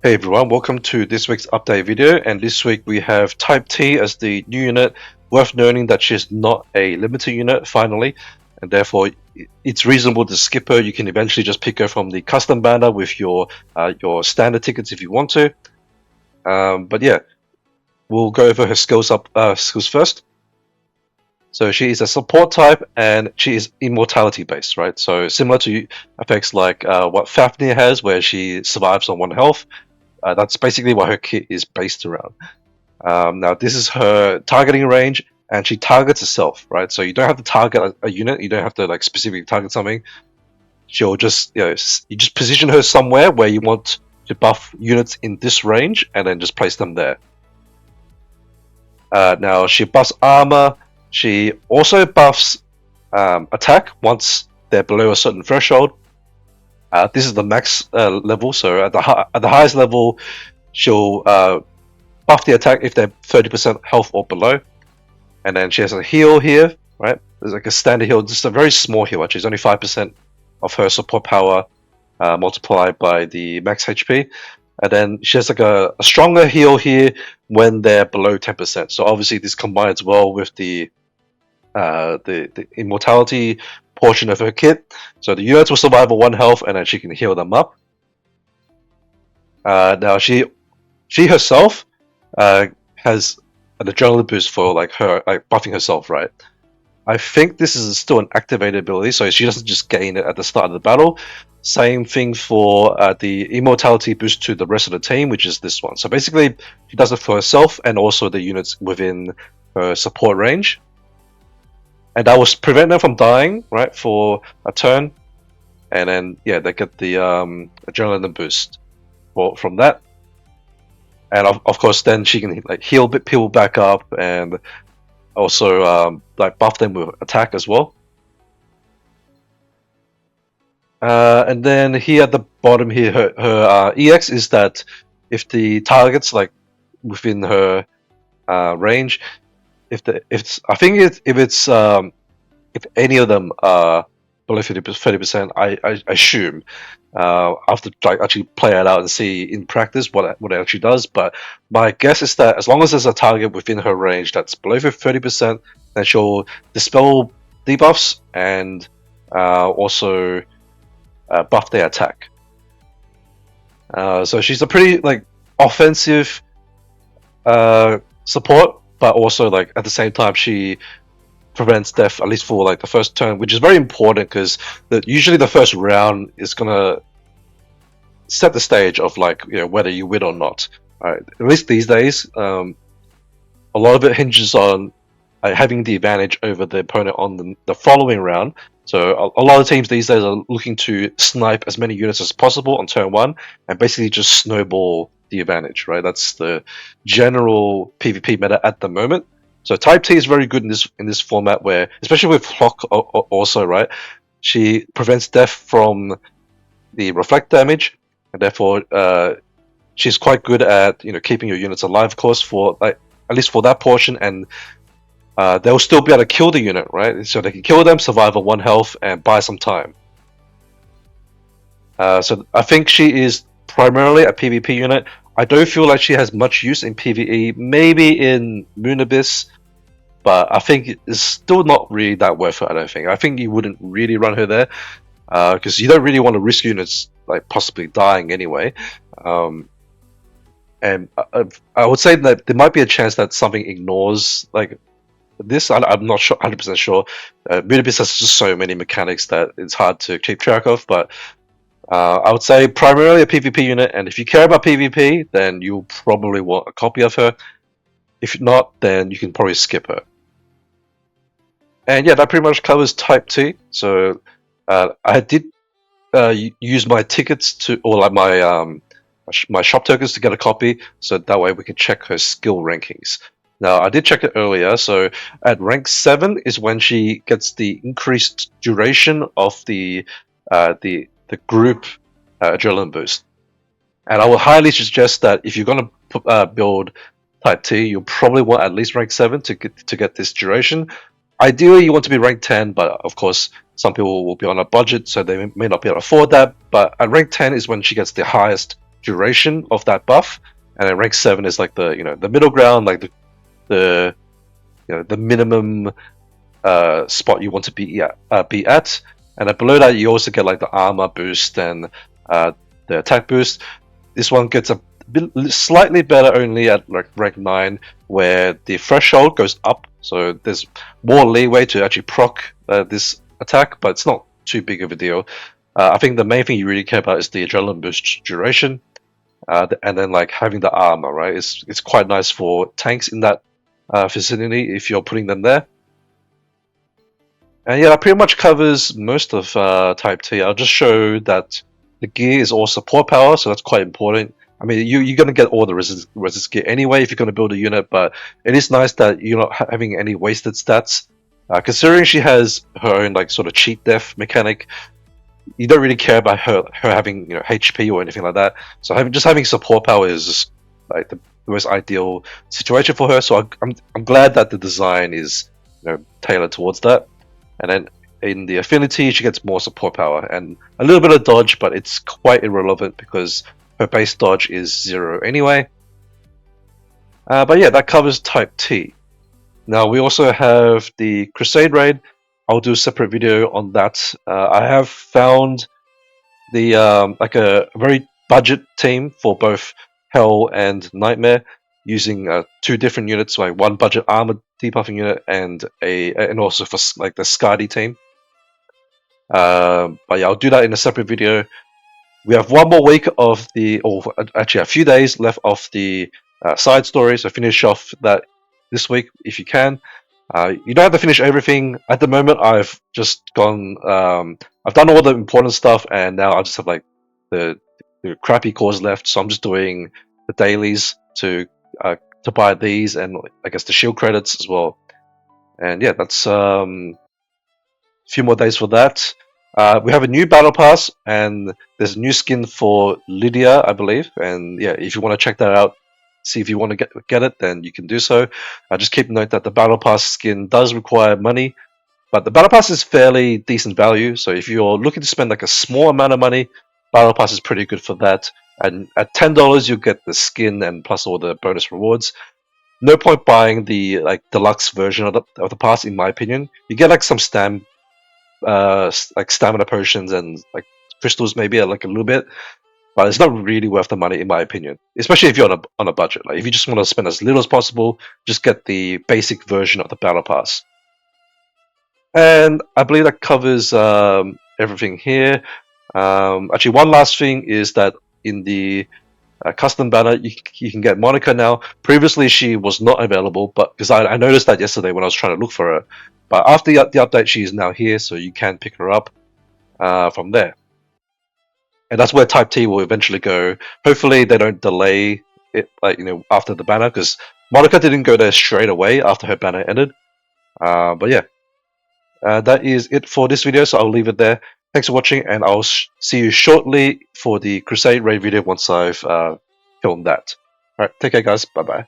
Hey everyone, welcome to this week's update video, and this week we have Type T as the new unit. Worth noting that she's not a limited unit finally, and therefore it's reasonable to skip her. You can eventually just pick her from the custom banner with your standard tickets if you want to. But yeah, we'll go over her skills first. So she is a support type, and she is immortality based, right? So similar to effects like what Fafnir has, where she survives on 1 health. That's basically what her kit is based around. Now, this is her targeting range, and she targets herself, right? So you don't have to target a unit. You don't have to like specifically target something. She'll just, you just position her somewhere where you want to buff units in this range, and then just place them there. Now, she buffs armor. She also buffs attack once they're below a certain threshold. This is the max level, so at the highest level, she'll buff the attack if they're 30% health or below. And then she has a heal here, right? There's like a standard heal, just a very small heal actually. It's only 5% of her support power multiplied by the max HP. And then she has like a stronger heal here when they're below 10%. So obviously this combines well with the immortality portion of her kit. So the units will survive on 1 health, and then she can heal them up. Now she herself has an adrenaline boost for like her buffing herself, right? I think this is still an activated ability, so she doesn't just gain it at the start of the battle. Same thing for the immortality boost to the rest of the team, which is this one. So basically, she does it for herself and also the units within her support range. And that will prevent them from dying, right, for a turn. And then, yeah, they get the adrenaline boost from that. And of course, then she can like heal people back up and also like buff them with attack as well. And then here at the bottom here, her EX is that if the target's like within her range, if any of them are below 30%, I assume I have to like actually play it out and see in practice what it actually does. But my guess is that as long as there's a target within her range that's below 30%, then she'll dispel debuffs and also buff their attack. So she's a pretty like offensive support, but also like at the same time she prevents death at least for like the first turn, which is very important because usually the first round is gonna set the stage of like whether you win or not. Right? At least these days, a lot of it hinges on having the advantage over the opponent on the following round. So a lot of teams these days are looking to snipe as many units as possible on turn 1 and basically just snowball the advantage. Right? That's the general PvP meta at the moment. So Type T is very good in this format where, especially with Flock also, right? She prevents death from the reflect damage, and therefore she's quite good at keeping your units alive, of course, for like at least for that portion, and they'll still be able to kill the unit, right? So they can kill them, survive on 1 health, and buy some time. So I think she is primarily a PvP unit. I don't feel like she has much use in PvE, maybe in Moon Abyss, but I think it's still not really that worth it, I don't think. I think you wouldn't really run her there, because you don't really want to risk units like possibly dying anyway. And I would say that there might be a chance that something ignores like this. I'm not sure, 100% sure. Moon Abyss has just so many mechanics that it's hard to keep track of, but I would say primarily a PvP unit, and if you care about PvP, then you'll probably want a copy of her. If not, then you can probably skip her. And yeah, that pretty much covers Type T. So I did use my tickets or like my shop tokens to get a copy, so that way we can check her skill rankings. Now I did check it earlier, so at rank 7 is when she gets the increased duration of the group adrenaline boost. And I would highly suggest that if you're going to build Type T, you'll probably want at least rank 7 to get this duration. Ideally, you want to be rank 10, but of course, some people will be on a budget, so they may not be able to afford that. But at rank 10 is when she gets the highest duration of that buff, and then rank 7 is like the the middle ground, like the the minimum spot you want to be at, and then below that you also get like the armor boost and the attack boost. This one gets a bit, slightly better only at like rank 9, where the threshold goes up, so there's more leeway to actually proc this attack, but it's not too big of a deal. I think the main thing you really care about is the adrenaline boost duration, and then like having the armor, right? It's quite nice for tanks in that vicinity if you're putting them there. And yeah, that pretty much covers most of Type T. I'll just show that the gear is all support power, so that's quite important. I mean, you're going to get all the resist gear anyway if you're going to build a unit, but it is nice that you're not having any wasted stats. Considering she has her own like sort of cheat death mechanic, you don't really care about her having HP or anything like that. So just having support power is just like the most ideal situation for her. So I'm glad that the design is tailored towards that. And then in the affinity, she gets more support power and a little bit of dodge, but it's quite irrelevant because her base dodge is 0 anyway. But yeah, that covers Type T. Now we also have the Crusade raid. I'll do a separate video on that. I have found the like a very budget team for both Hell and Nightmare, using 2 different units, like one budget armored debuffing unit and also for like the Skadi team. But yeah, I'll do that in a separate video. We have one more week of or actually a few days left of the side story, so finish off that this week if you can. You don't have to finish everything at the moment. I've just gone. I've done all the important stuff, and now I just have like the crappy cores left. So I'm just doing the dailies to buy these, and I guess the shield credits as well. And yeah, that's a few more days for that. We have a new battle pass, and there's a new skin for Lydia, I believe. And yeah, if you want to check that out, see if you want to get it, then you can do so. Just keep note that the battle pass skin does require money, but the battle pass is fairly decent value. So if you're looking to spend like a small amount of money, battle pass is pretty good for that. And at $10, you get the skin and plus all the bonus rewards. No point buying the like deluxe version of the pass, in my opinion. You get like some like stamina potions and like crystals, maybe like a little bit, but it's not really worth the money, in my opinion. Especially if you're on a budget. Like if you just want to spend as little as possible, just get the basic version of the battle pass. And I believe that covers everything here. Actually, one last thing is that in the custom banner, you can get Monica now. Previously, she was not available, but because I noticed that yesterday when I was trying to look for her. But after the update, she is now here, so you can pick her up from there. And that's where Type T will eventually go. Hopefully, they don't delay it, like after the banner, because Monica didn't go there straight away after her banner ended. But yeah, that is it for this video, so I'll leave it there. Thanks for watching, and I'll see you shortly for the Crusade raid video once I've filmed that. Alright, take care guys, bye bye.